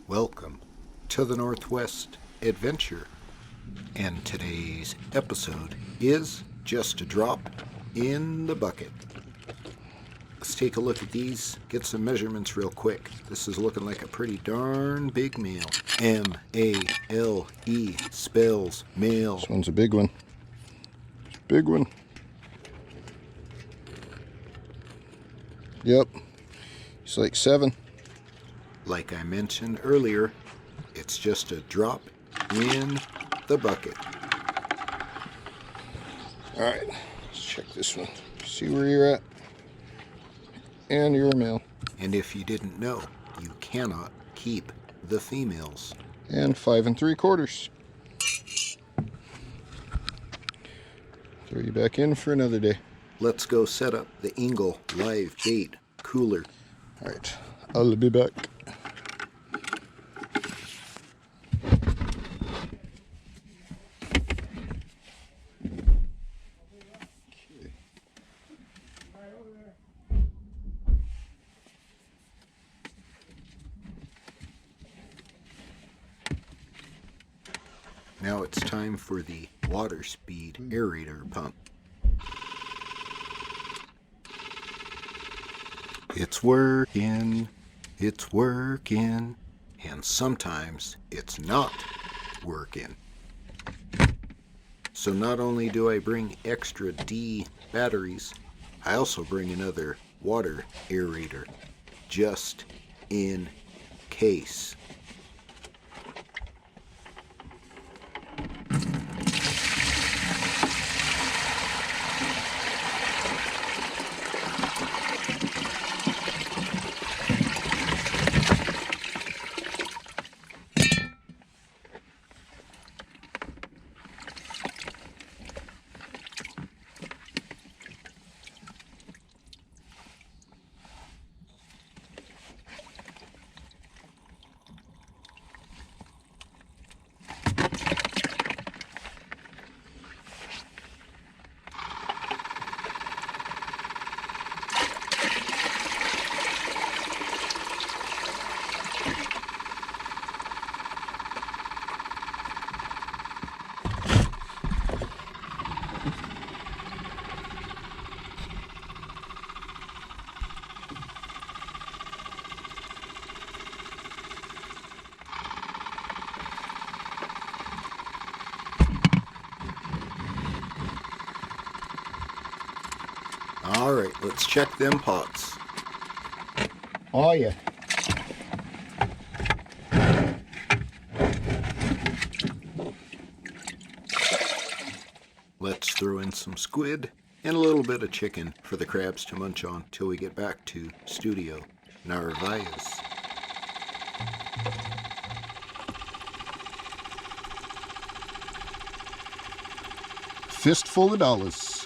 Welcome to the Northwest Adventure, and today's episode is just a drop in the bucket. Let's take a look at these, get some measurements real quick. This is looking like a pretty darn big male. M-A-L-E spells male. This one's a big one. It's a big one. Yep. It's like 7. Like I mentioned earlier, it's just a drop in the bucket. Alright, let's check this one. See where you're at. And you're a male. And if you didn't know, you cannot keep the females. And 5 3/4. Throw you back in for another day. Let's go set up the Engel live bait cooler. Alright, I'll be back. Now it's time for the water speed aerator pump. It's working, and sometimes it's not working. So not only do I bring extra D batteries, I also bring another water aerator, just in case. Alright, let's check them pots. Oh yeah. Let's throw in some squid and a little bit of chicken for the crabs to munch on till we get back to Studio Narvaez. Fistful of dollars.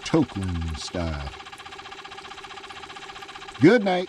Token style. Good night.